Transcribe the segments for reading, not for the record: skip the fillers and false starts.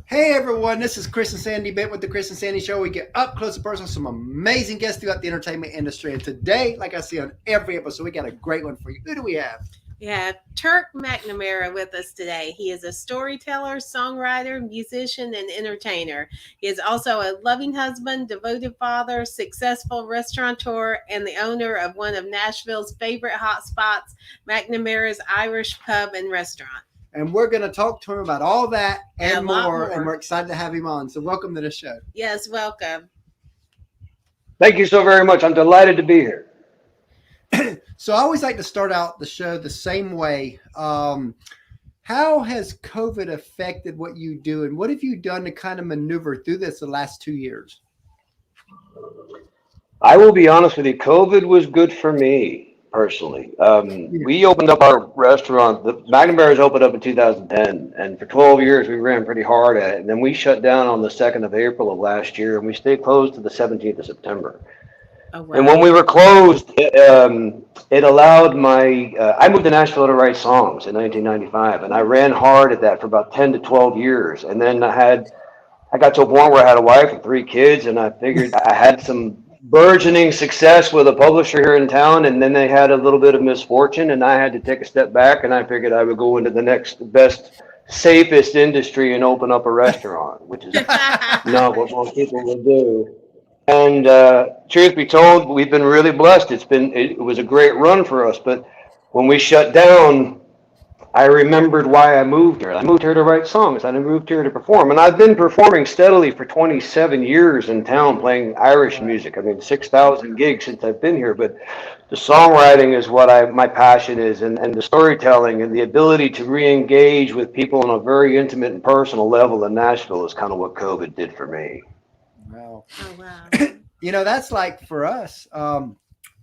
Hey everyone, this is Chris and Sandy Bent with the Chris and Sandy Show. We get up close and personal with some amazing guests throughout the entertainment industry. And today, like I see on every episode, we got a great one for you. Who do we have? We have Turk McNamara with us today. He is a storyteller, songwriter, musician, and entertainer. He is also a loving husband, devoted father, successful restaurateur, and the owner of one of Nashville's favorite hotspots, McNamara's Irish Pub and Restaurant. And we're going to talk to him about all that and A lot more. more. And we're excited to have him on. So welcome to the show. Yes, welcome. Thank you so very much. I'm delighted to be here. So I always like to start out the show the same way. How has COVID affected what you do? And what have you done to kind of maneuver through this the last 2 years? I will be honest with you. COVID was good for me personally. We opened up our restaurant. The McNamara's opened up in 2010, and for 12 years we ran pretty hard at it. And then we shut down on the 2nd of April of last year, and we stayed closed to the 17th of September. Oh, wow. And when we were closed, it allowed I moved to Nashville to write songs in 1995, and I ran hard at that for about 10 to 12 years. And then I got to a point where I had a wife and 3 kids, and I figured I had some burgeoning success with a publisher here in town, and then they had a little bit of misfortune, and I had to take a step back, and I figured I would go into the next best, safest industry and open up a restaurant, which is not what most people would do. And truth be told, we've been really blessed. It was a great run for us, but when we shut down, I remembered why I moved here. I moved here to write songs. I moved here to perform. And I've been performing steadily for 27 years in town playing Irish music. I mean, 6,000 gigs since I've been here. But the songwriting is what my passion is, and the storytelling and the ability to re-engage with people on a very intimate and personal level in Nashville is kind of what COVID did for me. Wow. Oh, wow. That's like for us.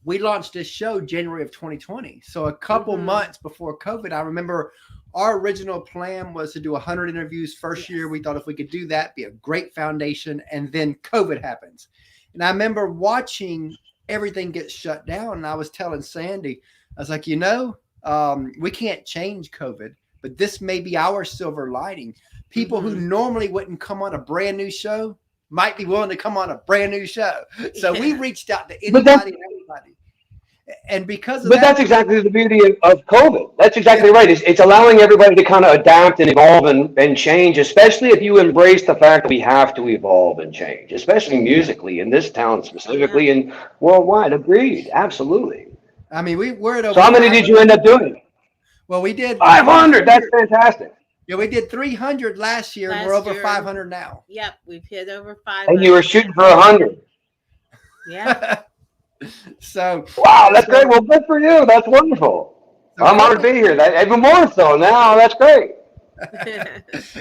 We launched this show January of 2020. So a couple months before COVID, I remember our original plan was to do 100 interviews first year. We thought if we could do that, be a great foundation. And then COVID happens. And I remember watching everything get shut down. And I was telling Sandy, I was like, we can't change COVID, but this may be our silver lining. People who normally wouldn't come on a brand new show might be willing to come on a brand new show. So we reached out to anybody and everybody. And because of But that's exactly the beauty of COVID. That's exactly right. It's allowing everybody to kind of adapt and evolve and change, especially if you embrace the fact that we have to evolve and change, especially musically in this town specifically and worldwide. Agreed. Absolutely. I mean, we're at over. So how many did you end up doing? Well, we did 500. That's fantastic. Yeah, we did 300 last year, and we're over 500 now. Yep, we've hit over 500. And you were shooting for 100. Yeah. So wow, that's great. Well, good for you. That's wonderful. I'm honored to be here. Even more so now. That's great.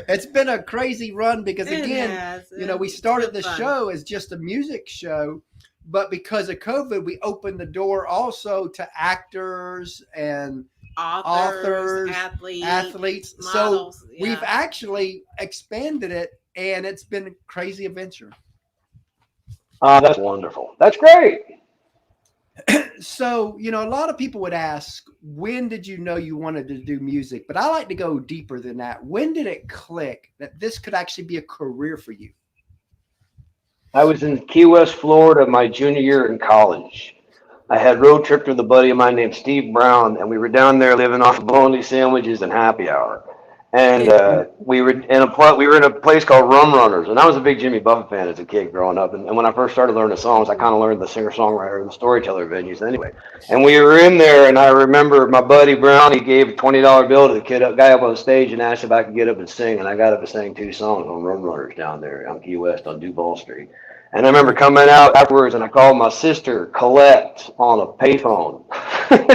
It's been a crazy run because again, we started the show as just a music show, but because of COVID, we opened the door also to actors and authors, athletes. Models, so we've actually expanded it, and it's been a crazy adventure. That's wonderful. That's great. So, a lot of people would ask, when did you know you wanted to do music? But I like to go deeper than that. When did it click that this could actually be a career for you? I was in Key West, Florida, my junior year in college. I had road trip with a buddy of mine named Steve Brown, and we were down there living off of bologna sandwiches and happy hour. And we were in a place called Rum Runners, and I was a big Jimmy Buffett fan as a kid growing up. And when I first started learning songs, I kind of learned the singer-songwriter and the storyteller venues anyway. And we were in there, and I remember my buddy Brown, he gave a $20 bill to the guy up on stage and asked if I could get up and sing. And I got up and sang 2 songs on Rum Runners down there on Key West on Duval Street. And I remember coming out afterwards, and I called my sister Colette on a payphone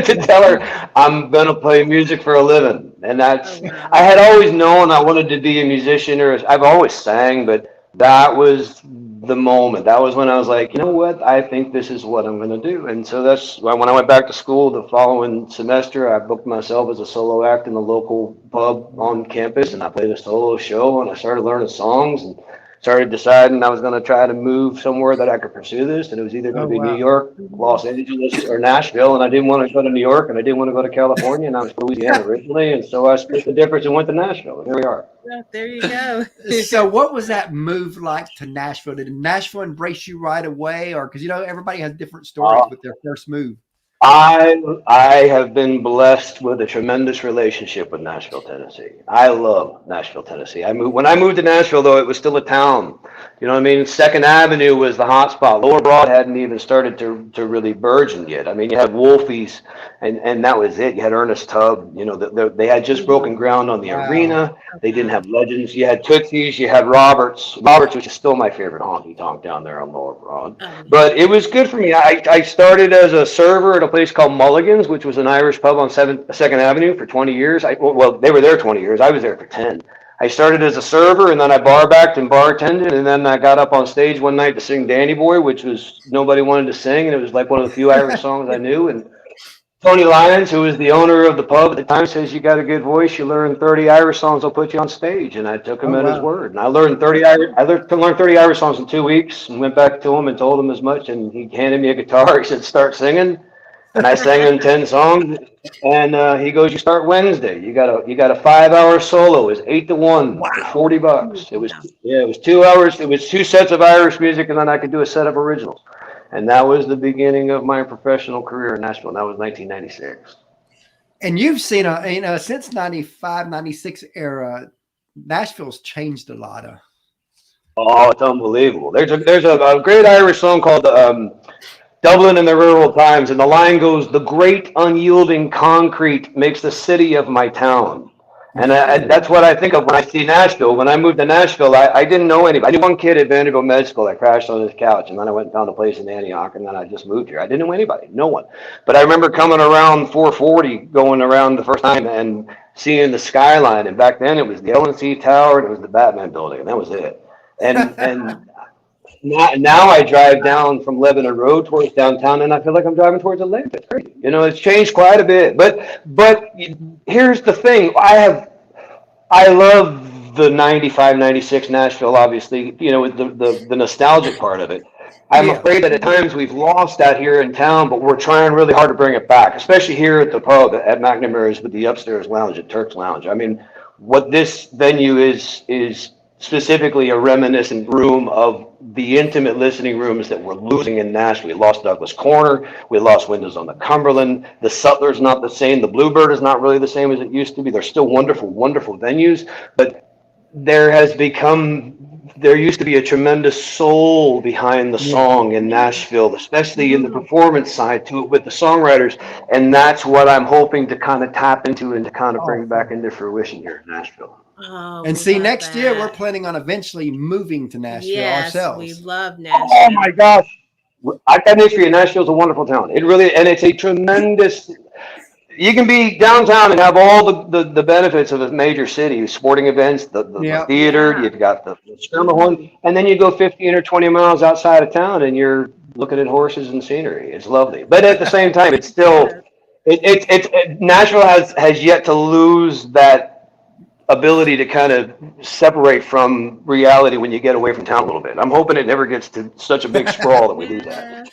to tell her I'm gonna play music for a living. And I had always known I wanted to be a musician, or I've always sang, but that was the moment. That was when I was like, you know what? I think this is what I'm gonna do. And so that's when I went back to school the following semester. I booked myself as a solo act in the local pub on campus, and I played a solo show, and I started learning songs. And started deciding I was going to try to move somewhere that I could pursue this, and it was either going Oh to be New wow. York, Los Angeles, or Nashville, and I didn't want to go to New York, and I didn't want to go to California, and I was from Louisiana originally, and so I split the difference and went to Nashville, and here we are. Oh, there you go. So what was that move like to Nashville? Did Nashville embrace you right away, or because everybody has different stories with their first move? I have been blessed with a tremendous relationship with Nashville, Tennessee. I love Nashville, Tennessee. When I moved to Nashville, though, it was still a town. You know what I mean? Second Avenue was the hot spot. Lower Broad hadn't even started to really burgeon yet. I mean, you had Wolfie's, and that was it. You had Ernest Tubb. They had just broken ground on the Wow. arena. They didn't have legends. You had Tootsie's. You had Roberts, which is still my favorite honky tonk down there on Lower Broad. But it was good for me. I started as a server at a place called Mulligan's, which was an Irish pub on Second Avenue for 20 years. Well, they were there 20 years. I was there for 10. I started as a server, and then I bar backed and bartended, and then I got up on stage one night to sing Danny Boy, which was nobody wanted to sing, and it was like one of the few Irish songs I knew. And Tony Lyons, who was the owner of the pub at the time, says, "You got a good voice. You learn 30 Irish songs, I'll put you on stage." And I took him Oh at his wow. word. And I learned 30 Irish songs in 2 weeks, and went back to him and told him as much. And he handed me a guitar. He said, "Start singing." And I sang him 10 songs. And he goes, "You start Wednesday. You got a 5-hour solo. It was 8-1 for Wow. $40. It was 2 hours. It was 2 sets of Irish music, and then I could do a set of originals." And that was the beginning of my professional career in Nashville. And that was 1996. And you've seen since 95, 96 era, Nashville's changed a lot. Oh, it's unbelievable. There's a great Irish song called Dublin in the Rural Times, and the line goes, "The great unyielding concrete makes the city of my town." And that's what I think of when I see Nashville. When I moved to Nashville, I didn't know anybody. I knew one kid at Vanderbilt Med School that crashed on his couch, and then I went and found a place in Antioch, and then I just moved here. I didn't know anybody, no one. But I remember coming around 440, going around the first time, and seeing the skyline. And back then, it was the LNC Tower, and it was the Batman Building, and that was it. And now I drive down from Lebanon Road towards downtown, and I feel like I'm driving towards Atlanta. It's crazy. It's changed quite a bit. But here's the thing. I love the 95, 96 Nashville, obviously, with the nostalgic part of it. I'm afraid that at times we've lost that here in town, but we're trying really hard to bring it back, especially here at the pub at McNamara's with the upstairs lounge at Turk's Lounge. I mean, what this venue is specifically a reminiscent room of the intimate listening rooms that we're losing in Nashville. We lost Douglas Corner. We lost Windows on the Cumberland. The Sutler's not the same. The Bluebird is not really the same as it used to be. They're still wonderful, wonderful venues, but there used to be a tremendous soul behind the song in Nashville, especially in the performance side to it with the songwriters. And that's what I'm hoping to kind of tap into and to kind of bring back into fruition here in Nashville. Oh, And see, love next year we're that. planning on eventually moving to Nashville Yes, we ourselves. love Oh Nashville. my gosh. I've got history, and Nashville's a wonderful town. It really, and it's a tremendous. You can be downtown and have all the benefits of a major city, sporting events, the theater, Yeah. you've got the Schermerhorn, and then you go 15 or 20 miles outside of town and you're looking at horses and scenery. It's lovely. But at the same time, it's still, Nashville has yet to lose that ability to kind of separate from reality when you get away from town a little bit. I'm hoping it never gets to such a big sprawl that we lose that.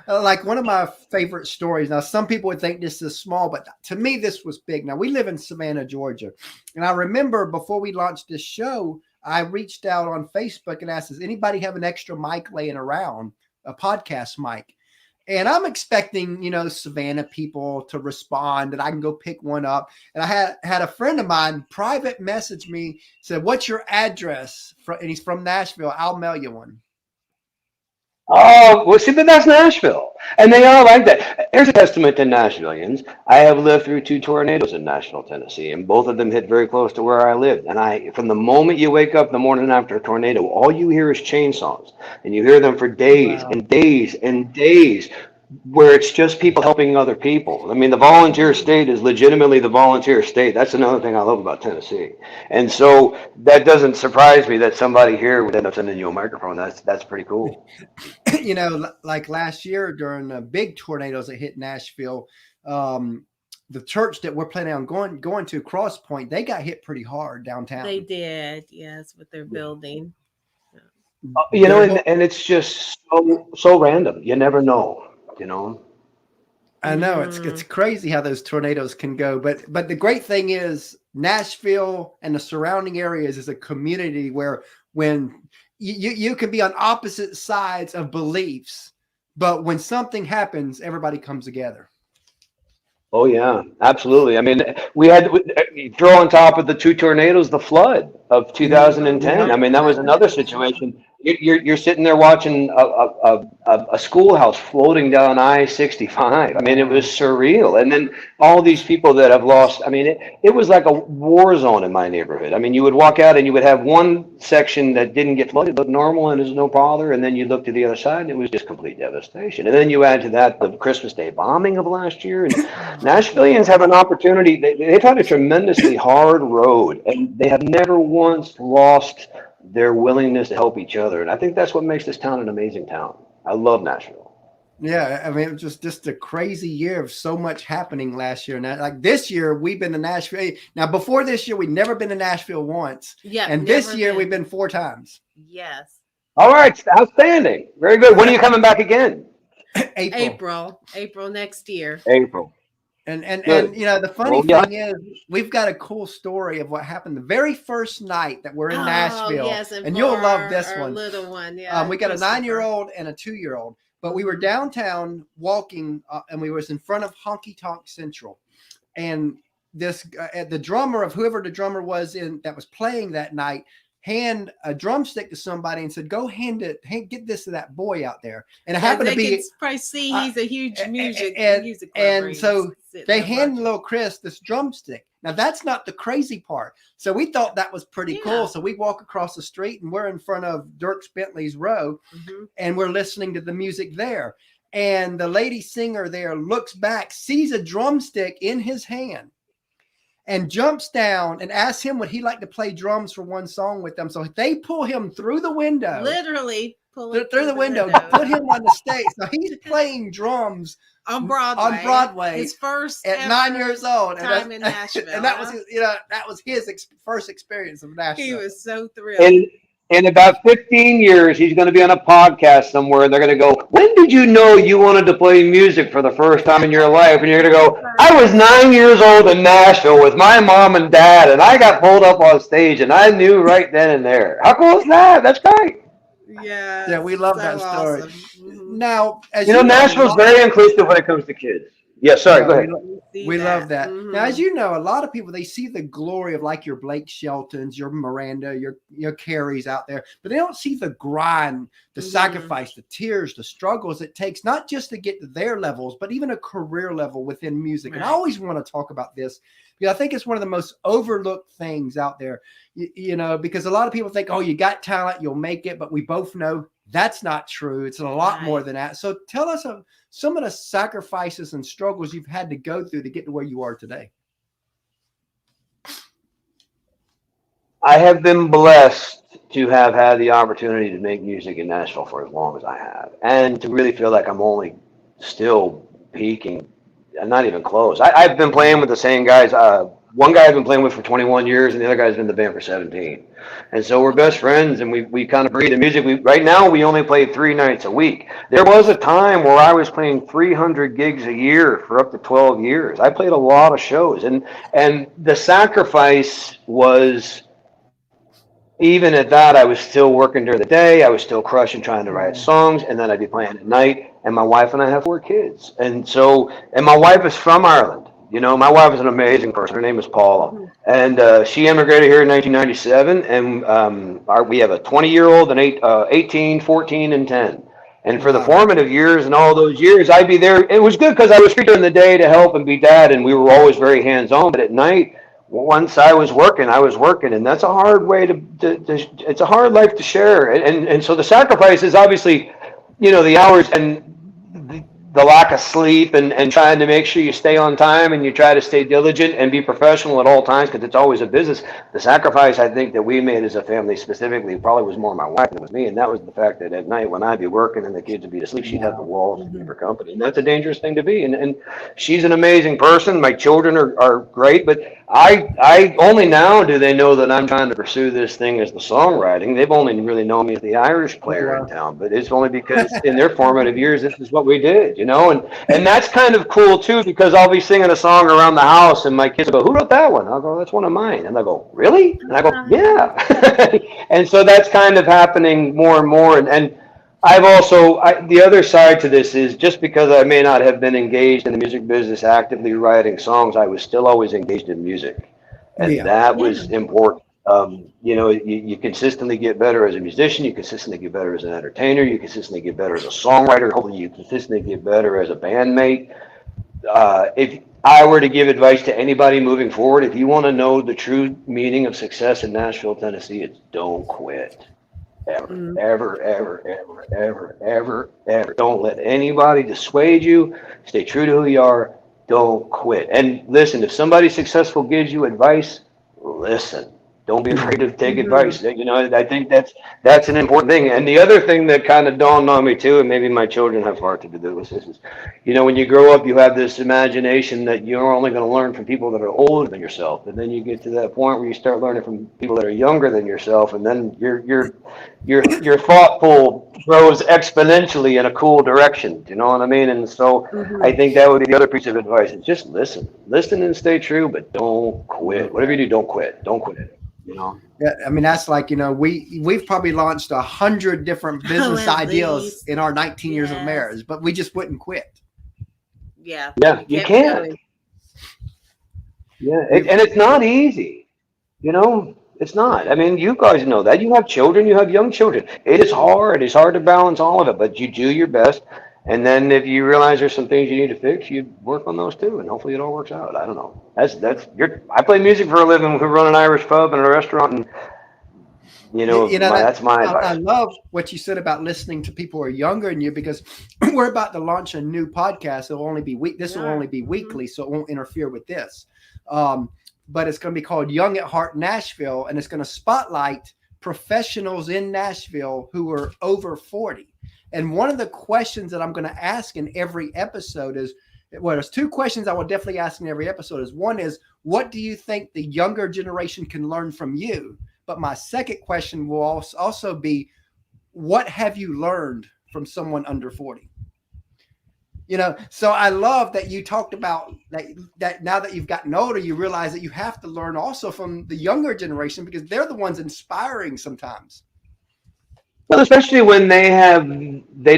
Like one of my favorite stories. Now, some people would think this is small, but to me, this was big. Now, we live in Savannah, Georgia. And I remember before we launched this show, I reached out on Facebook and asked, does anybody have an extra mic laying around, a podcast mic? And I'm expecting, Savannah people to respond and I can go pick one up. And I had a friend of mine private message me, said, "What's your address?" And he's from Nashville. I'll mail you one. Oh, well, see, but that's Nashville. And they are like that. Here's a testament to Nashvillians. I have lived through 2 tornadoes in Nashville, Tennessee, and both of them hit very close to where I lived. And from the moment you wake up the morning after a tornado, all you hear is chainsaws. And you hear them for days and days and days, where it's just people helping other people. I mean, the volunteer state is legitimately the volunteer state. That's another thing I love about Tennessee. And so that doesn't surprise me that somebody here would end up sending you a microphone. That's pretty cool. Like last year during the big tornadoes that hit Nashville, the church that we're planning on going to, Cross Point, they got hit pretty hard downtown. They did, yes, with their building. You know, They're and it's just so random. You never know, you know. I know it's crazy how those tornadoes can go, but the great thing is Nashville and the surrounding areas is a community where when you can be on opposite sides of beliefs, but when something happens, everybody comes together. Oh yeah, absolutely. I mean, we had throw on top of the two tornadoes, the flood of Yeah. 2010. I mean, that was another situation. You're sitting there watching a schoolhouse floating down I-65. I mean, it was surreal. And then all these people that have lost. I mean, it was like a war zone in my neighborhood. I mean, you would walk out and you would have one section that didn't get flooded, looked normal and there's no bother, and then you look to the other side and it was just complete devastation. And then you add to that the Christmas Day bombing of last year, and Nashvilleians have an opportunity. They've had a tremendously hard road, and they have never once lost their willingness to help each other. And I think that's what makes this town an amazing town. I love Nashville. Yeah, I mean, it was just a crazy year of so much happening last year. Now, like this year, we've been to Nashville. Now, before this year, we'd never been to Nashville once. Yeah. And this year, we've been 4 times. Yes. All right, outstanding. Very good. When are you coming back again? April next year. April. And Good. you know, the funny Well, yeah. thing is, we've got a cool story of what happened the very first night that we're in Nashville. Yes, and you'll love this our one. Little one, yeah. We got a 9-year-old and a 2-year-old, but we were downtown walking, and we was in front of Honky Tonk Central, and this the drummer of whoever the drummer was that was playing that night hand a drumstick to somebody and said, "Go get this to that boy out there." And it happened to be probably see he's a huge music and so they hand watching. little Chris this drumstick. Now that's not the crazy part. So we thought that was pretty cool. So we walk across the street and we're in front of Dirk Bentley's row, and we're listening to the music there. And the lady singer there looks back, sees a drumstick in his hand, and jumps down and asks him would he like to play drums for one song with them. So they pull him through the window. Literally pull him through the window, put him on the stage. So he's playing drums on Broadway. His first at 9 years old. Time in Nashville. And that was his first experience of Nashville. He was so thrilled. In about 15 years, he's going to be on a podcast somewhere, and they're going to go, "When did you know you wanted to play music for the first time in your life?" And you're going to go, "I was 9 years old in Nashville with my mom and dad, and I got pulled up on stage, and I knew right then and there." How cool is that? That's great. Yeah, we love that story. Awesome. Now, as you know, Nashville's very inclusive when it comes to kids. Yeah, sorry, go ahead. We love that. Now, as you know, a lot of people, they see the glory of like your Blake Sheltons, your Miranda, your Carries out there, but they don't see the grind, the sacrifice, the tears, the struggles it takes, not just to get to their levels, but even a career level within music. And I always want to talk about this because I think it's one of the most overlooked things out there, you know, because a lot of people think, oh, you got talent, you'll make it. But we both know that's not true. It's a lot more than that. So tell us some of the sacrifices and struggles you've had to go through to get to where you are today. I have been blessed to have had the opportunity to make music in Nashville for as long as I have, and to really feel like I'm only still peaking, and not even close. I've been playing with the same guys. One guy I've been playing with for 21 years, and the other guy's been in the band for 17. And so we're best friends, and we kind of breathe the music. Right now, we only play 3 nights a week. There was a time where I was playing 300 gigs a year for up to 12 years. I played a lot of shows, and the sacrifice was, even at that, I was still working during the day. I was still crushing, trying to write songs, and then I'd be playing at night. And my wife and I have 4 kids, and my wife is from Ireland. You know, my wife is an amazing person. Her name is Paula, and she immigrated here in 1997. And we have a 20-year-old, an 18, 14, and 10. And for the formative years and all those years, I'd be there. It was good because I was free during the day to help and be dad, and we were always very hands-on. But at night, once I was working, and that's a hard way it's a hard life to share. And so the sacrifice is obviously, you know, the hours and the lack of sleep and trying to make sure you stay on time and you try to stay diligent and be professional at all times because it's always a business. The sacrifice I think that we made as a family specifically probably was more my wife than it was me, and that was the fact that at night when I'd be working and the kids would be asleep, she'd have the walls to keep her company, and that's a dangerous thing to be. And she's an amazing person. My children are great, but I only now do they know that I'm trying to pursue this thing as the songwriting. They've only really known me as the Irish player in town, but it's only because in their formative years, this is what we did, you know, and that's kind of cool too, because I'll be singing a song around the house and my kids will go, who wrote that one? I'll go, that's one of mine. And they'll go, really? And I go, yeah. And so that's kind of happening more and more. And I've also, the other side to this is just because I may not have been engaged in the music business actively writing songs, I was still always engaged in music. And that was important. You know, you consistently get better as a musician, you consistently get better as an entertainer, you consistently get better as a songwriter, hopefully you consistently get better as a bandmate. If I were to give advice to anybody moving forward, if you want to know the true meaning of success in Nashville, Tennessee, it's don't quit. Ever. Don't let anybody dissuade you. Stay true to who you are. Don't quit. And listen, if somebody successful gives you advice, listen. Don't be afraid to take advice. You know, I think that's an important thing. And the other thing that kind of dawned on me too, and maybe my children have far to do with this, is, you know, when you grow up, you have this imagination that you're only going to learn from people that are older than yourself, and then you get to that point where you start learning from people that are younger than yourself, and then your thought pool grows exponentially in a cool direction. Do you know what I mean? And so I think that would be the other piece of advice: is just listen and stay true, but don't quit. Whatever you do, don't quit. Don't quit. You know? Yeah, I mean, that's like, you know, we've probably launched 100 different business ideas in our 19 years of marriage, but we just wouldn't quit. Yeah, you can't. Yeah, and it's not easy. You know, it's not. I mean, you guys know that. You have children, you have young children. It is hard. It's hard to balance all of it, but you do your best. And then if you realize there's some things you need to fix, you work on those too, and hopefully it all works out. I don't know. I play music for a living. We run an Irish pub and a restaurant, and that's my advice. I love what you said about listening to people who are younger than you, because we're about to launch a new podcast. It'll only be This will only be weekly, so it won't interfere with this. But it's going to be called Young at Heart Nashville, and it's going to spotlight professionals in Nashville who are over 40. And one of the questions that I'm going to ask in every episode is, well, there's two questions I will definitely ask in every episode. Is one is, what do you think the younger generation can learn from you? But my second question will also be, what have you learned from someone under 40? You know, so I love that you talked about that now that you've gotten older, you realize that you have to learn also from the younger generation, because they're the ones inspiring sometimes. Well, especially when they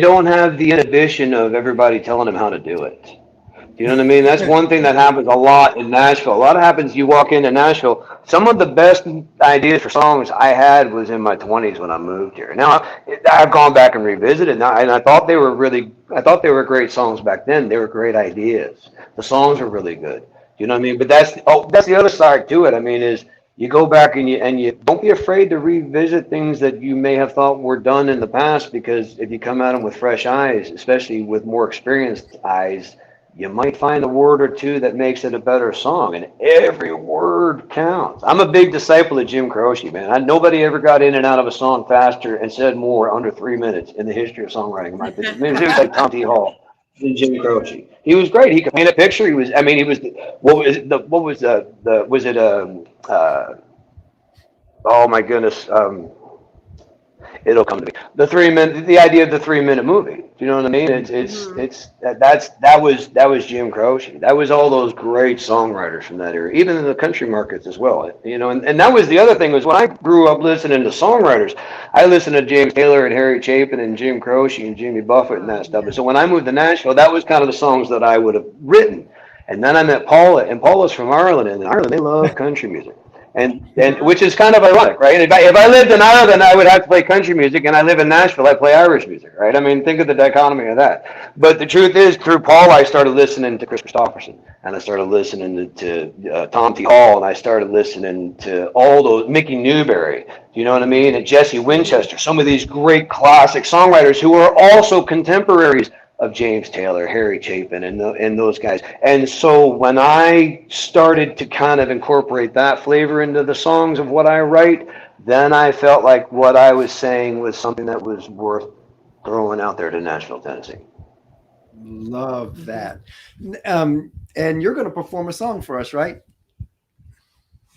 don't have the inhibition of everybody telling them how to do it. Do you know what I mean? That's one thing that happens a lot in Nashville. A lot happens, you walk into Nashville. Some of the best ideas for songs I had was in my 20s when I moved here. Now, I've gone back and revisited now, and I thought they were great songs back then. They were great ideas. The songs were really good. Do you know what I mean? But that's the other side to it. I mean, is you go back and you don't be afraid to revisit things that you may have thought were done in the past, because if you come at them with fresh eyes, especially with more experienced eyes, you might find a word or two that makes it a better song, and every word counts. I'm a big disciple of Jim Croce, man. Nobody ever got in and out of a song faster and said more under 3 minutes in the history of songwriting, in my opinion. It was like Tom T. Hall than Jim Croce. He was great. He could paint a picture. Oh my goodness. It'll come to me. The idea of the 3-minute movie. Do you know what I mean? That was Jim Croce. That was all those great songwriters from that era, even in the country markets as well. You know, and that was the other thing, was when I grew up listening to songwriters, I listened to James Taylor and Harry Chapin and Jim Croce and Jimmy Buffett and that stuff. And so when I moved to Nashville, that was kind of the songs that I would have written. And then I met Paula, and Paula's from Ireland, and in Ireland they love country music. And which is kind of ironic, right? If I lived in Ireland, I would have to play country music, and I live in Nashville, I play Irish music, right? I mean, think of the dichotomy of that. But the truth is, through Paul, I started listening to Chris Christopherson, and I started listening to Tom T. Hall, and I started listening to all those, Mickey Newberry, you know what I mean? And Jesse Winchester, some of these great classic songwriters who are also contemporaries of James Taylor, Harry Chapin, and those guys. And so when I started to kind of incorporate that flavor into the songs of what I write, then I felt like what I was saying was something that was worth throwing out there to Nashville, Tennessee. Love that. And you're going to perform a song for us, right?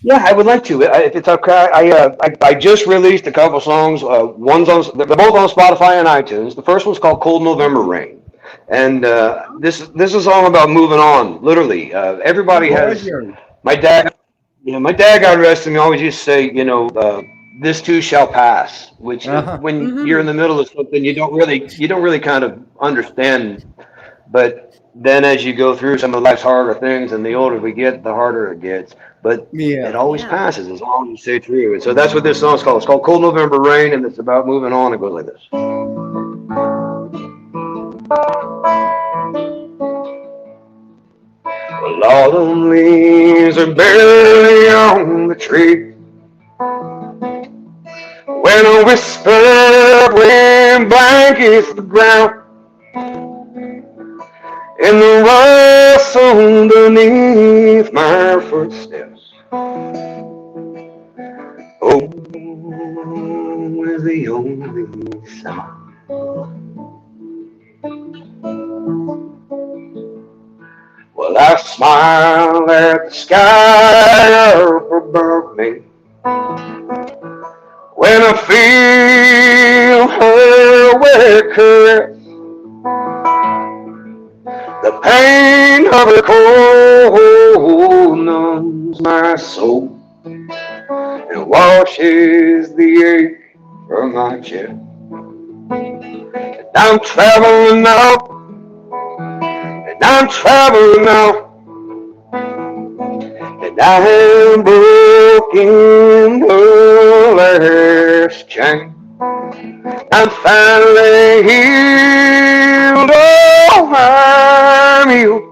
Yeah, I would like to. If it's okay, I just released a couple songs. They're both on Spotify and iTunes. The first one's called "Cold November Rain," and this is a song about moving on. Literally, everybody has. My dad, my dad, God rest him, always used to say, this too shall pass. Which, when you're in the middle of something, you don't really kind of understand. But then as you go through some of life's harder things, and the older we get, the harder it gets. But it always passes as long as you stay true. And so that's what this song's called. It's called "Cold November Rain," and it's about moving on. It goes like this. Well, autumn leaves are barely on the tree when a whisper of wind blankets the ground, and the rustle beneath my footsteps. Oh, is the only sound. Well, I smile at the sky up above me when I feel her wet caress. The pain of the cold numbs my soul and washes the ache from my chest. And I'm traveling now, and I'm traveling now, and I am broken the last chain. I'm finally healed, oh, I'm healed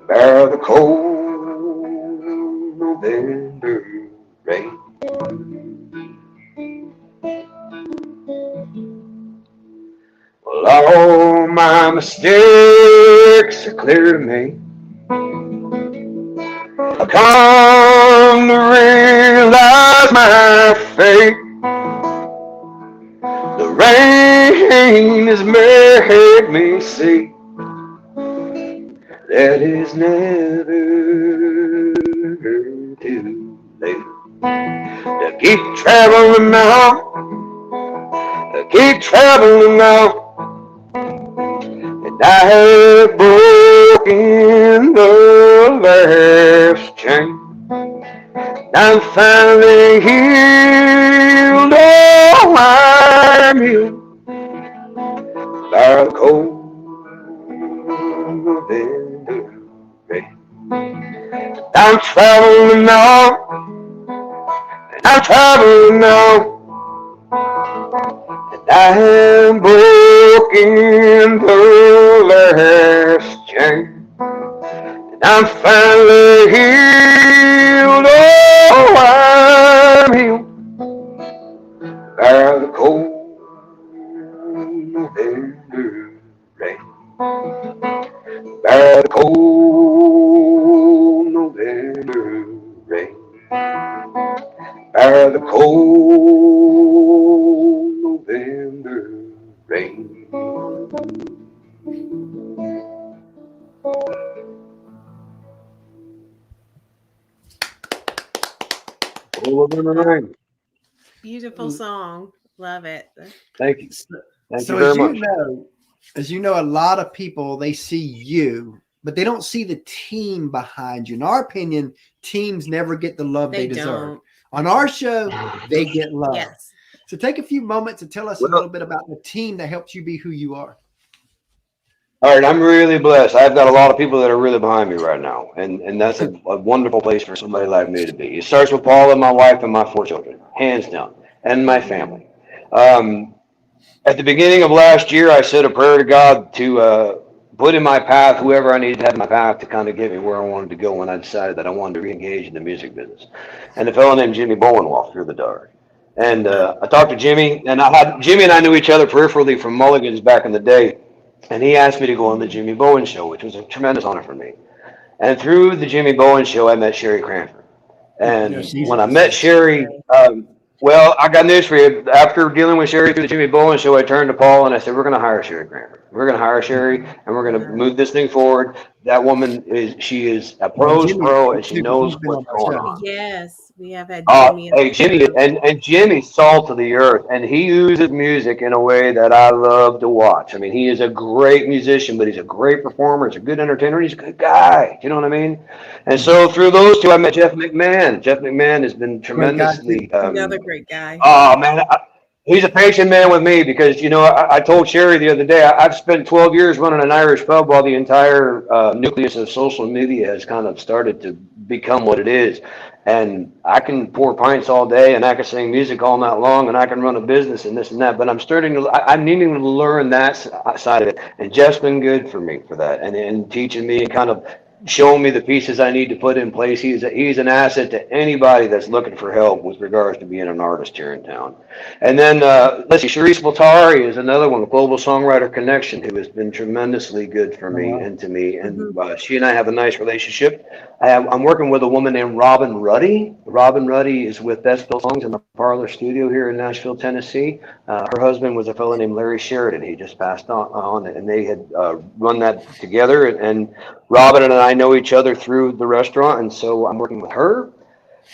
by the cold November rain. Well, all my mistakes are clear to me. I've come to realize my fate. The rain has made me see that it's never too late to keep traveling now, to keep traveling now. And I have broken the last chain. I'm finally healed, oh, I'm healed by the cold November rain. I'm traveling now, and I'm traveling now, and I am broken the last chain. And I'm finally healed, oh, I'm healed by the cold November rain. By the cold November rain. By the cold November rain. Beautiful song. Love it. Thank you. Thank So you very much. as you know, a lot of people, they see you, but they don't see the team behind you. In our opinion, teams never get the love they deserve. Don't. On our show, they get love. Yes. So take a few moments and tell us a little bit about the team that helps you be who you are. All right, I'm really blessed. I've got a lot of people that are really behind me right now, and that's a wonderful place for somebody like me to be. It starts with Paula, my wife, and my 4 children, hands down, and my family. At the beginning of last year, I said a prayer to God to put in my path whoever I needed to have in my path to kind of get me where I wanted to go when I decided that I wanted to re-engage in the music business. And a fellow named Jimmy Bowen walked through the door. And I talked to Jimmy, and Jimmy and I knew each other peripherally from Mulligan's back in the day. And he asked me to go on the Jimmy Bowen show, which was a tremendous honor for me. And through the Jimmy Bowen show, I met Sherry Cranford. And when I met Sherry, well, I got news for you. After dealing with Sherry through the Jimmy Bowen show, I turned to Paul and I said, we're going to hire Sherry Cranford. We're going to hire Sherry and we're going to move this thing forward. That woman she is a pro's pro and she knows what's going on. Yes, we have had Jimmy. Hey, Jimmy, and Jimmy's salt of the earth, and he uses music in a way that I love to watch. I mean, he is a great musician, but he's a great performer. He's a good entertainer. He's a good guy. You know what I mean? And so through those two, I met Jeff McMahon. Jeff McMahon has been tremendously. Another great guy. Oh man, he's a patient man with me because I told Sherry the other day I've spent 12 years running an Irish pub while the entire nucleus of social media has kind of started to become what it is. And I can pour pints all day, and I can sing music all night long, and I can run a business and this and that. But I'm needing to learn that side of it. And Jeff's been good for me for that, and teaching me and kind of showing me the pieces I need to put in place. He's an asset to anybody that's looking for help with regards to being an artist here in town. And then let's see, Sharice Voltari is another one, Global Songwriter Connection, who has been tremendously good for me and to me. And she and I have a nice relationship. I'm working with a woman named Robin Ruddy. Robin Ruddy is with Best Built Songs in the Parlor Studio here in Nashville, Tennessee. Her husband was a fellow named Larry Sheridan. He just passed on, and they had run that together. And Robin and I know each other through the restaurant, and so I'm working with her.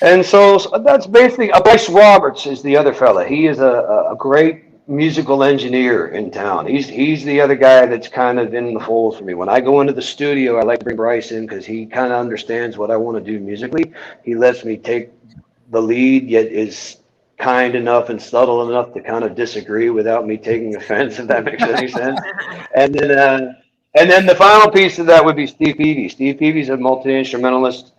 And so that's basically Bryce Roberts is the other fella. He is a great musical engineer in town. He's the other guy that's kind of in the fold for me. When I go into the studio, I like to bring Bryce in because he kind of understands what I want to do musically. He lets me take the lead, yet is kind enough and subtle enough to kind of disagree without me taking offense, if that makes any sense. And then the final piece of that would be Steve Peavy. Steve Peavy's a multi-instrumentalist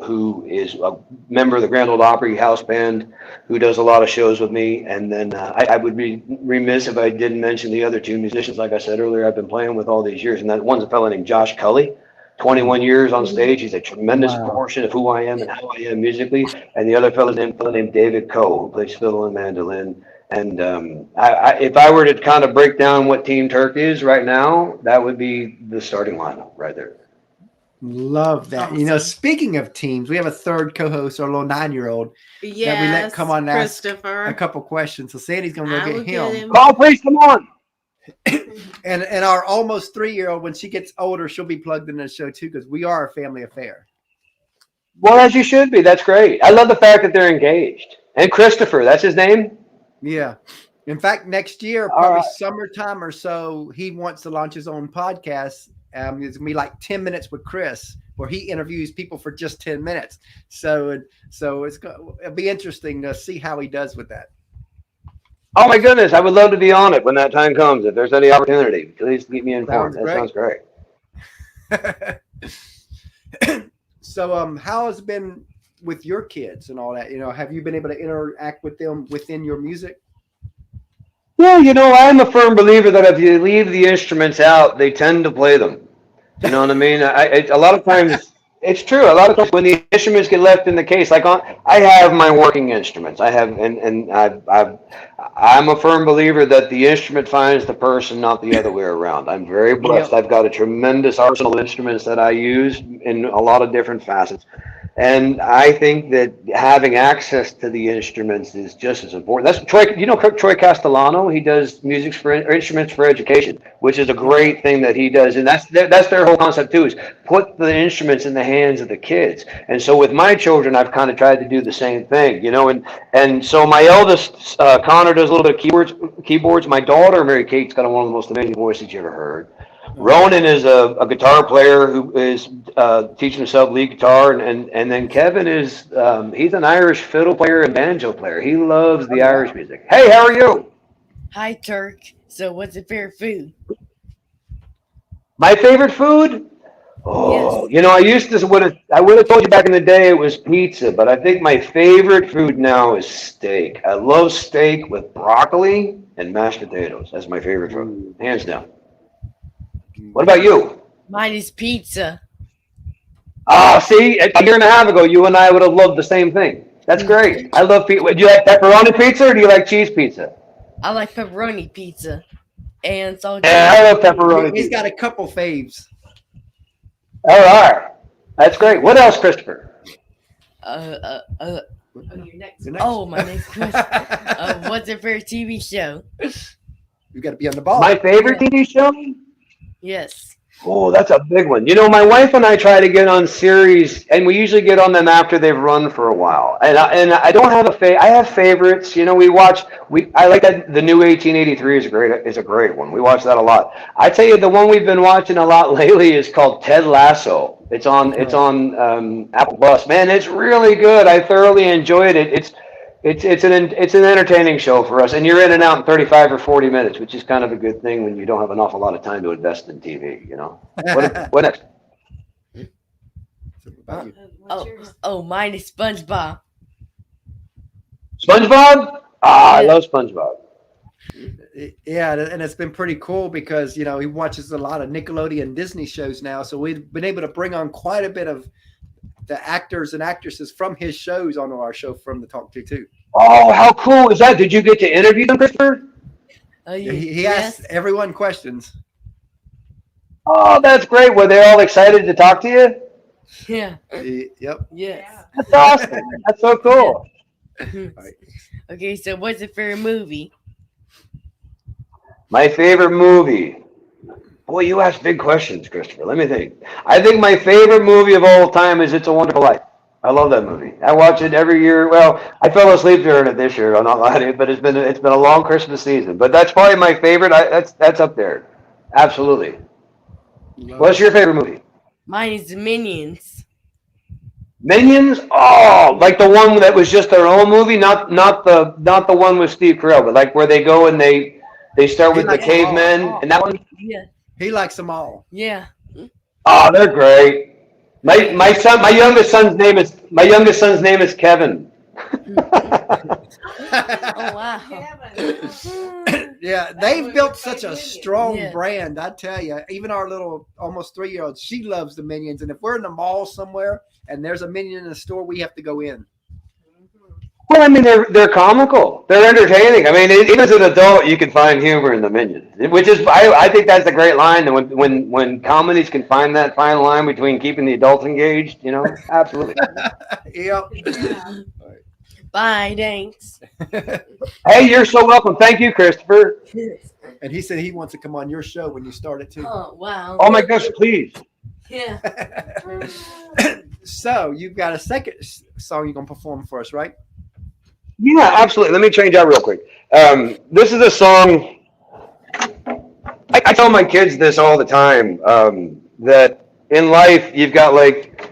who is a member of the Grand Ole Opry House Band, who does a lot of shows with me. And then I would be remiss if I didn't mention the other two musicians. Like I said earlier, I've been playing with all these years. And that one's a fellow named Josh Cully, 21 years on stage. He's a tremendous portion of who I am and how I am musically. And the other fellow named David Coe, who plays fiddle and mandolin. And if I were to kind of break down what Team Turk is right now, that would be the starting lineup right there. Love that. Awesome. Speaking of teams, we have a third co-host, our little 9-year-old, that we let come on and ask a couple questions. So Sandy's going to go get him. Oh, please, come on. And our almost 3-year-old, when she gets older, she'll be plugged into the show too, because we are a family affair. Well, as you should be. That's great. I love the fact that they're engaged. And Christopher, that's his name? Yeah. In fact, next year, probably summertime or so, he wants to launch his own podcast. It's going to be like 10 minutes with Chris, where he interviews people for just 10 minutes. So it'll be interesting to see how he does with that. Oh my goodness, I would love to be on it when that time comes. If there's any opportunity, please keep me informed. That sounds great. So how has it been with your kids and all that? Have you been able to interact with them within your music? Well, I'm a firm believer that if you leave the instruments out, they tend to play them. You know what I mean? A lot of times, it's true. A lot of times when the instruments get left in the case, like I have my working instruments. I have, and I'm a firm believer that the instrument finds the person, not the other way around. I'm very blessed. I've got a tremendous arsenal of instruments that I use in a lot of different facets. And I think that having access to the instruments is just as important. That's Troy Castellano. He does music for instruments for education, which is a great thing that he does. And that's their whole concept too, is put the instruments in the hands of the kids. And so with my children, I've kind of tried to do the same thing, and so my eldest, Connor, does a little bit of keyboards. My daughter, Mary Kate's got one of the most amazing voices you ever heard. Ronan is a guitar player who is teaching himself lead guitar, and then Kevin is he's an Irish fiddle player and banjo player. He loves the Irish music. Hey, how are you? Hi, Turk. So what's your favorite food? My favorite food? Oh, Yes. I would have told you back in the day it was pizza, but I think my favorite food now is steak. I love steak with broccoli and mashed potatoes. That's my favorite food, hands down. What about you? Mine is pizza. See, a year and a half ago, you and I would have loved the same thing. That's great. I love pizza. Do you like pepperoni pizza or do you like cheese pizza? I like pepperoni pizza. and saltine. Yeah, I love pepperoni. He's pizza. got a couple faves. All right. That's great. What else, Christopher? Oh, your next. You're next. Oh, my next question. What's your favorite TV show? You got to be on the ball. My favorite TV show? Yes. Oh, that's a big one. You know, my wife and I try to get on series, and we usually get on them after they've run for a while. And I don't have I have favorites. You know, I like that the new 1883 is a great one. We watch that a lot. I tell you, the one we've been watching a lot lately is called Ted Lasso. It's on Apple Plus. Man, it's really good. I thoroughly enjoyed it. It's an entertaining show for us, and you're in and out in 35 or 40 minutes, which is kind of a good thing when you don't have an awful lot of time to invest in TV. You know. What next? Mine is SpongeBob. SpongeBob? I love SpongeBob. Yeah, and it's been pretty cool because he watches a lot of Nickelodeon Disney shows now, so we've been able to bring on quite a bit of the actors and actresses from his shows onto our show from the Talk To too. Oh, how cool is that? Did you get to interview them, Christopher? He asked everyone questions. Oh, that's great. Were they all excited to talk to you? Yeah. Yep. Yes. That's awesome. That's so cool. Okay, so what's your favorite movie? My favorite movie. Boy, you ask big questions, Christopher. Let me think. I think my favorite movie of all time is It's a Wonderful Life. I love that movie. I watch it every year. Well, I fell asleep during it this year. I'm not lying to you, but it's been a long Christmas season. But that's probably my favorite. That's up there. Absolutely. What's your favorite movie? Mine is Minions. Minions? Oh, like the one that was just their own movie, not the one with Steve Carell, but like where they go and they start with the cavemen and that one. Yeah. He likes them all. Yeah. Oh, they're great. My youngest son's name is Kevin. Oh wow. Yeah, they've built such a strong brand. I tell you, even our little almost 3-year-old, she loves the Minions. And if we're in the mall somewhere and there's a Minion in the store, we have to go in. Well, I mean, they're comical. They're entertaining. I mean, even as an adult, you can find humor in the Minions, which is I think that's a great line. And when comedies can find that fine line between keeping the adults engaged, absolutely. Yep. Bye, thanks. Hey, you're so welcome. Thank you, Christopher. And he said he wants to come on your show when you start it too. Oh wow. Oh my gosh, please. Yeah. So you've got a second song you're gonna perform for us, right? Yeah, absolutely. Let me change out real quick. This is a song. I tell my kids this all the time, that in life you've got like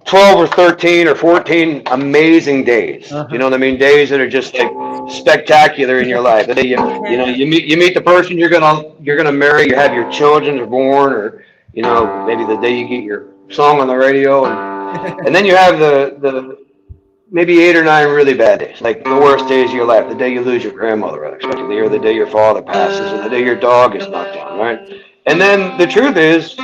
12 or 13 or 14 amazing days. You know what I mean? Days that are just like spectacular in your life. The day you meet the person you're gonna marry, you have your children are born, or maybe the day you get your song on the radio, and then you have the maybe 8 or 9 really bad days, like the worst days of your life, the day you lose your grandmother unexpectedly, or the day your father passes, or the day your dog is knocked down, right? And then the truth is,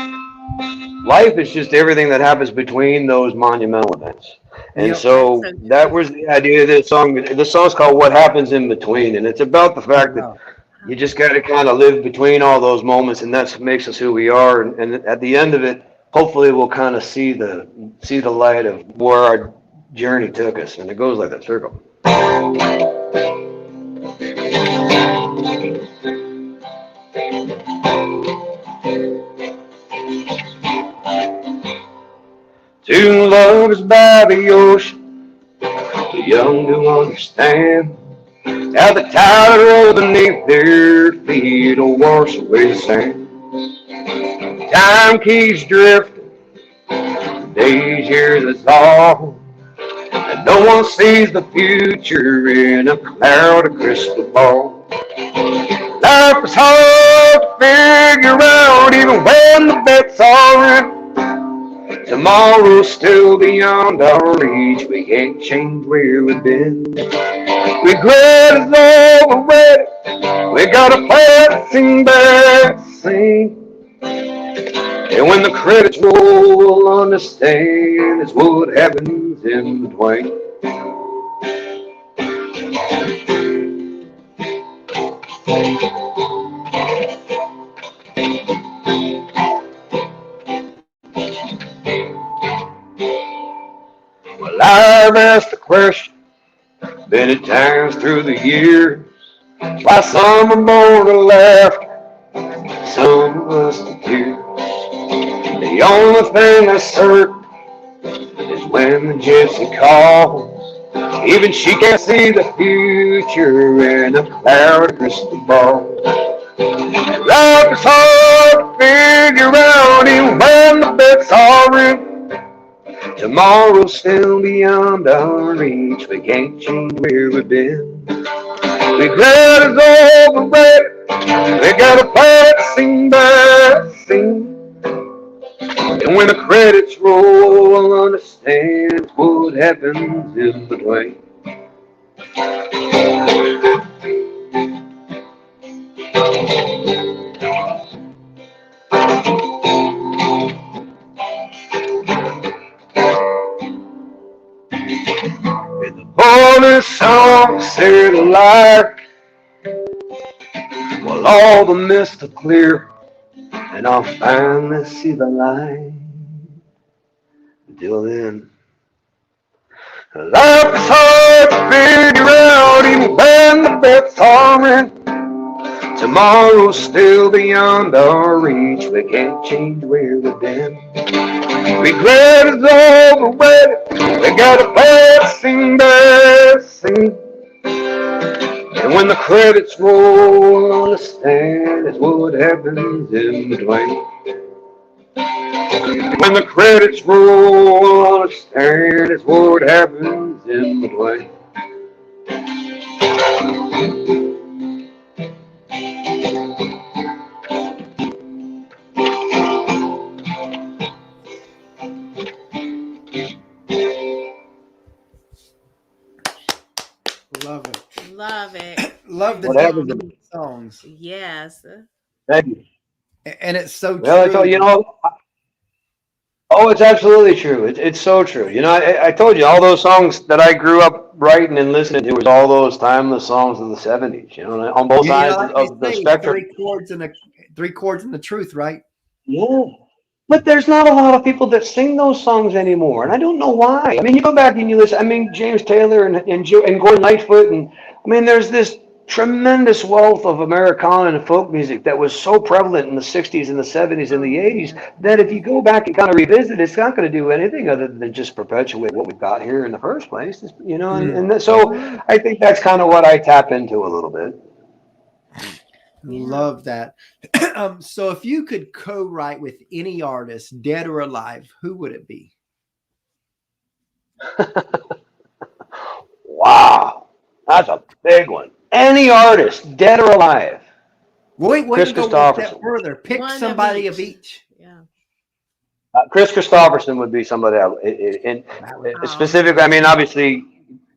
life is just everything that happens between those monumental events. And so that was the idea of this song. The song's called What Happens in Between, and it's about the fact that you just got to kind of live between all those moments, and that's what makes us who we are. And at the end of it, hopefully we'll kind of see the light of where our journey took us, and it goes like that circle. Two lovers by the ocean, the young to understand how the tide rolls beneath their feet will wash away the sand. Time keeps drifting, days, years, is all. And no one sees the future in a cloud of crystal ball. Life is hard to figure out even when the bet's all in. Tomorrow's still beyond our reach. We can't change where we've been. Regret is overrated. We gotta play it, sing back, sing. And when the credits roll, we'll understand it's what happens in between. I've asked the question many times through the years. Why some are born to laughter, some of us to tears. The only thing that's certain is when the gypsy calls. Even she can't see the future in a cloud crystal ball. Life is hard to figure out even when the bets are in. Tomorrow's still beyond our reach. We can't change where we've been. Regret is overrated. We gotta play it scene by scene. And when the credits roll, we'll understand what happens in between. And the bonus song said alike, well, all the mist will clear, and I'll finally see the light. Until then, life is hard to figure out even when the bets are in. Tomorrow's still beyond our reach. We can't change where we've been. Regret is overrated. We gotta play it scene by scene. And when the credits roll, we'll understand is what happens in between. When the credits roll, we'll understand is what happens in between. Love it. Love it. Love the What happens different songs. Yes. Thank you. And it's so Well, I true. told you know. Oh, it's absolutely true. It's so true. You know, I told you all those songs that I grew up writing and listening to was all those timeless songs of the '70s. You know, on both Yeah, sides like of they the say, spectrum. three chords and the truth, right? Yeah. But there's not a lot of people that sing those songs anymore, and I don't know why. I mean, you go back and you listen. I mean, James Taylor and Gordon Lightfoot, and I mean, there's this tremendous wealth of Americana and folk music that was so prevalent in the '60s and the '70s and the '80s that if you go back and kind of revisit, it's not going to do anything other than just perpetuate what we've got here in the first place. You know, so I think that's kind of what I tap into a little bit. Love that. So if you could co-write with any artist, dead or alive, who would it be? Wow, that's a big one. Any artist, dead or alive. We Chris can go one step Christopherson. further. Pick One somebody of each. Yeah. Chris Christopherson would be somebody, and specifically, I mean, obviously,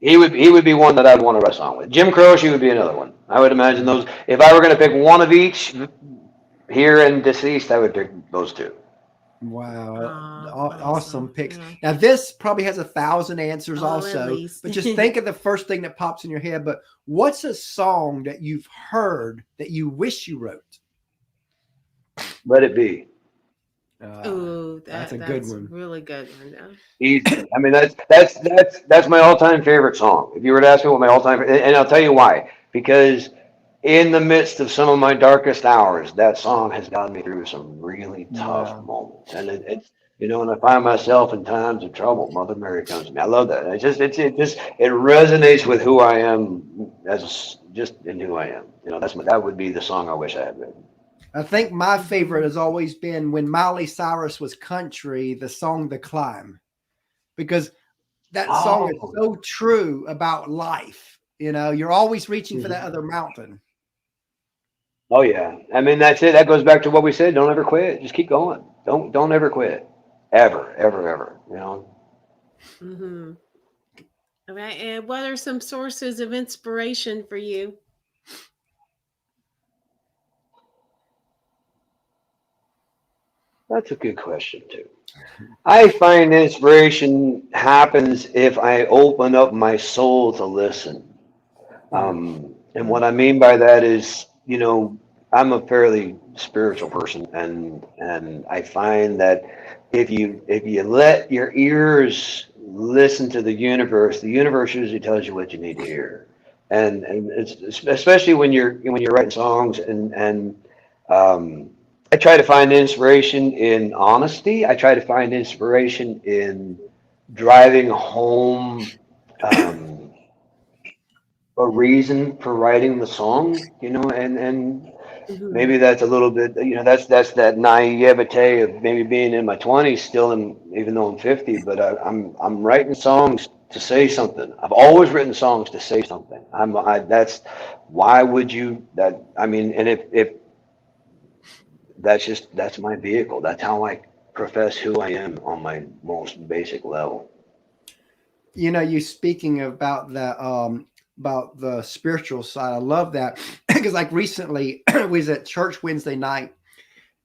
he would be one that I'd want to write a song with. Jim Croce would be another one. I would imagine those. If I were going to pick one of each, here and deceased, I would pick those two. Wow. Awesome. Awesome picks. Yeah. Now, this probably has 1,000 answers Oh, at also, least. but just think of the first thing that pops in your head. But what's a song that you've heard that you wish you wrote? Let It Be. Ooh, that's a good one. Really good one. Yeah. Easy. I mean, that's my all-time favorite song. If you were to ask me what my all-time, and I'll tell you why. Because in the midst of some of my darkest hours, that song has gotten me through some really tough moments. And it's, you know, when I find myself in times of trouble, Mother Mary comes to me. I love that. It resonates with who I am just in who I am. You know, that would be the song I wish I had written. I think my favorite has always been when Miley Cyrus was country, the song "The Climb," because that song is so true about life. You know, you're always reaching for that other mountain. Oh yeah, I mean that's it. That goes back to what we said. Don't ever quit. Just keep going. Don't ever quit. Ever. You know. Mm-hmm. All right. And what are some sources of inspiration for you? That's a good question too. I find inspiration happens if I open up my soul to listen. And what I mean by that is, you know, I'm a fairly spiritual person, and I find that if you let your ears listen to the universe usually tells you what you need to hear. And it's especially when you're writing songs, and I try to find inspiration in honesty. I try to find inspiration in driving home a reason for writing the song, and Mhm. maybe that's a little bit, that's that naivete of maybe being in my 20s still, even though I'm 50, but I'm writing songs to say something. I've always written songs to say something. That's why would you that I mean, and if that's my vehicle. That's how I profess who I am on my most basic level. You speaking about the spiritual side. I love that because like recently we was at church Wednesday night,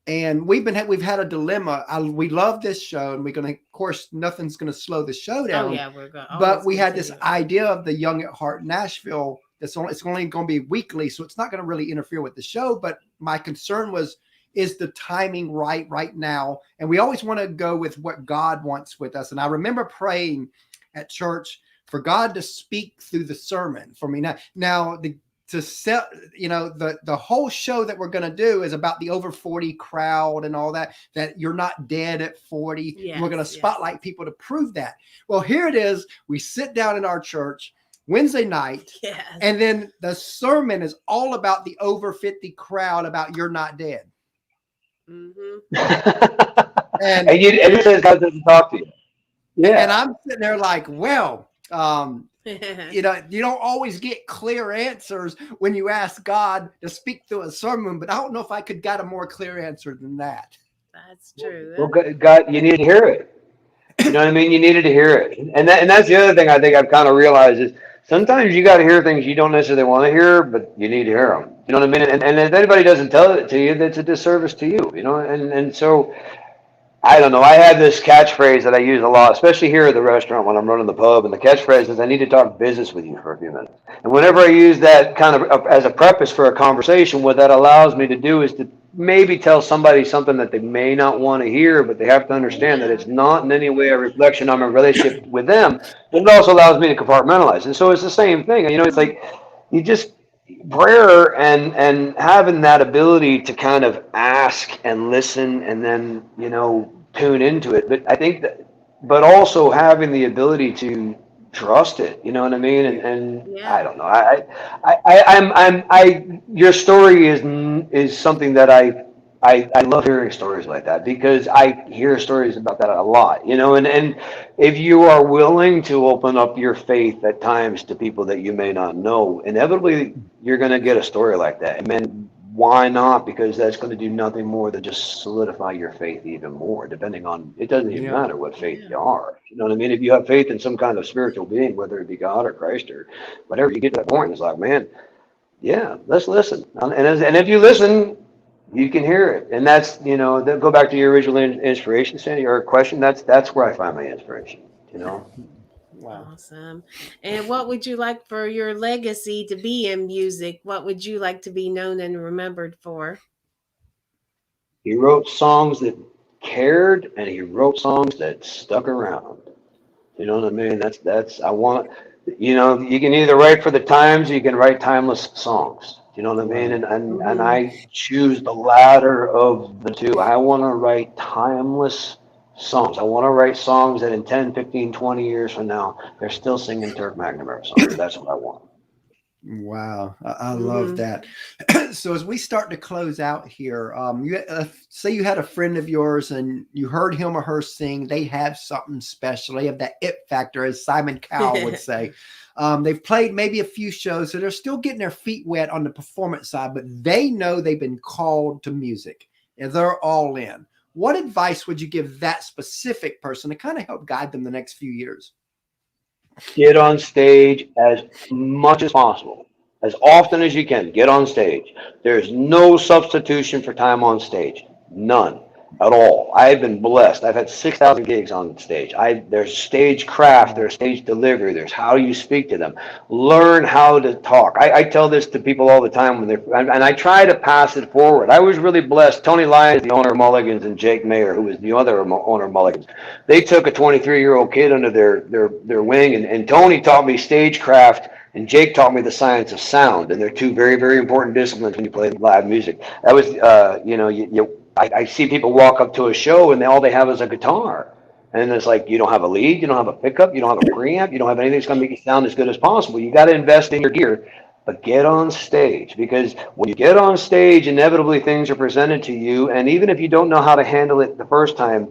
and we've had a dilemma. We love this show, and we're gonna, of course, nothing's gonna slow the show Oh down. yeah, we're going. But we had this idea of the Young at Heart Nashville. It's only going to be weekly, so it's not going to really interfere with the show. But my concern was, is the timing right now? And we always want to go with what God wants with us. And I remember praying at church for God to speak through the sermon for me. Now to set, the whole show that we're going to do is about the over 40 crowd and all that you're not dead at 40. Yes, and we're going to spotlight people to prove that. Well, here it is. We sit down in our church Wednesday night, Yes. and then the sermon is all about the over 50 crowd, about you're not dead. Mm-hmm. and you says God doesn't talk to you. Yeah. And I'm sitting there like, well, you don't always get clear answers when you ask God to speak through a sermon, but I don't know if I could got a more clear answer than that. That's true. Well, God, you need to hear it. You know what I mean? You needed to hear it. And that's the other thing I think I've kind of realized is sometimes you got to hear things you don't necessarily want to hear, but you need to hear them. You know what I mean? And if anybody doesn't tell it to you, that's a disservice to you, and so I don't know. I have this catchphrase that I use a lot, especially here at the restaurant when I'm running the pub. And the catchphrase is, I need to talk business with you for a few minutes. And whenever I use that kind of as a preface for a conversation, what that allows me to do is to maybe tell somebody something that they may not want to hear, but they have to understand that it's not in any way a reflection on my relationship with them. But it also allows me to compartmentalize. And so it's the same thing. It's like you just prayer and having that ability to kind of ask and listen and then tune into it, but I think that, but also having the ability to trust it, you know what I mean? And Yeah. I don't know, your story is something that I love hearing stories like that, because I hear stories about that a lot, and if you are willing to open up your faith at times to people that you may not know, inevitably you're going to get a story like that. And man, why not? Because that's going to do nothing more than just solidify your faith even more, depending on, it doesn't even matter what faith you are. You know what I mean? If you have faith in some kind of spiritual being, whether it be God or Christ or whatever, you get to that point, it's like, man, yeah, let's listen. And if you listen, you can hear it. And that's, go back to your original inspiration, Sandy, or question. That's where I find my inspiration, Wow. Awesome. And what would you like for your legacy to be in music? What would you like to be known and remembered for? He wrote songs that cared, and he wrote songs that stuck around. You know what I mean? I want, you can either write for the times or you can write timeless songs. You know what I mean? And I choose the latter of the two. I want to write timeless songs. I want to write songs that in 10, 15, 20 years from now, they're still singing Turk McNamara songs. That's what I want. Wow, I love that. So as we start to close out here, say you had a friend of yours and you heard him or her sing, they have something special. They have that it factor, as Simon Cowell would say. They've played maybe a few shows, so they're still getting their feet wet on the performance side, but they know they've been called to music and they're all in. What advice would you give that specific person to kind of help guide them the next few years? Get on stage as much as possible, as often as you can. Get on stage. There's no substitution for time on stage. None. at all. I've been blessed. I've had 6,000 gigs on stage. There's stage craft, there's stage delivery, there's how you speak to them. Learn how to talk. I tell this to people all the time when and I try to pass it forward. I was really blessed. Tony Lyons, the owner of Mulligan's, and Jake Mayer, who was the other owner of Mulligan's, they took a 23-year-old kid under their wing, and Tony taught me stagecraft, and Jake taught me the science of sound, and they're two very, very important disciplines when you play live music. That was, I see people walk up to a show and all they have is a guitar. And it's like, you don't have a lead, you don't have a pickup, you don't have a preamp, you don't have anything that's going to make you sound as good as possible. You got to invest in your gear, but get on stage, because when you get on stage, inevitably things are presented to you. And even if you don't know how to handle it the first time,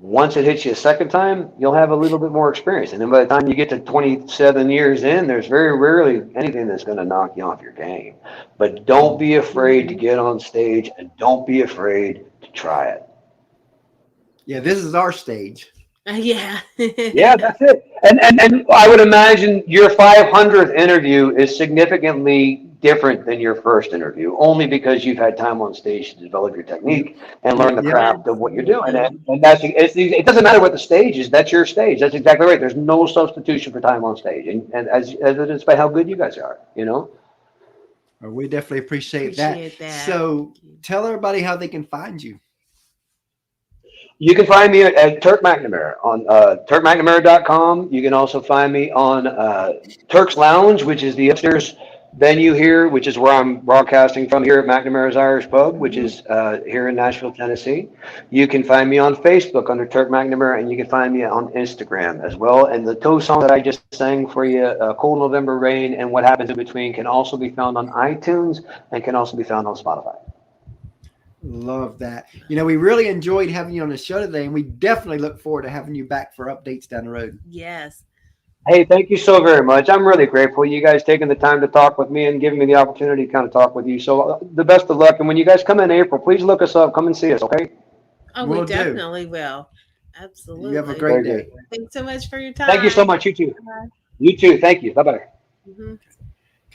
once it hits you a second time, you'll have a little bit more experience. And then by the time you get to 27 years in, there's very rarely anything that's going to knock you off your game. But don't be afraid to get on stage, and don't be afraid to try it. Yeah, this is our stage. Yeah. Yeah, that's it. And I would imagine your 500th interview is significantly different than your first interview, only because you've had time on stage to develop your technique and learn the craft of what you're doing. And it doesn't matter what the stage is. That's your stage. That's exactly right. There's no substitution for time on stage, and as it is by how good you guys are, you know. Well, we definitely appreciate that. So tell everybody how they can find you. You can find me at Turk McNamara on turkmcnamara.com. You can also find me on Turk's Lounge, which is the upstairs venue here, which is where I'm broadcasting from here at McNamara's Irish Pub, which is here in Nashville, Tennessee. You can find me on Facebook under Turk McNamara, and you can find me on Instagram as well. And the two songs that I just sang for you, Cold November Rain and What Happens in Between, can also be found on iTunes and can also be found on Spotify. Love that. You know, we really enjoyed having you on the show today, and we definitely look forward to having you back for updates down the road. Yes. Hey, thank you so very much. I'm really grateful you guys taking the time to talk with me and giving me the opportunity to kind of talk with you. So the best of luck. And when you guys come in April, please look us up. Come and see us, okay? Oh, we definitely will. Absolutely. You have a great day. Thanks so much for your time. Thank you so much. You too. Bye. You too. Thank you. Bye-bye.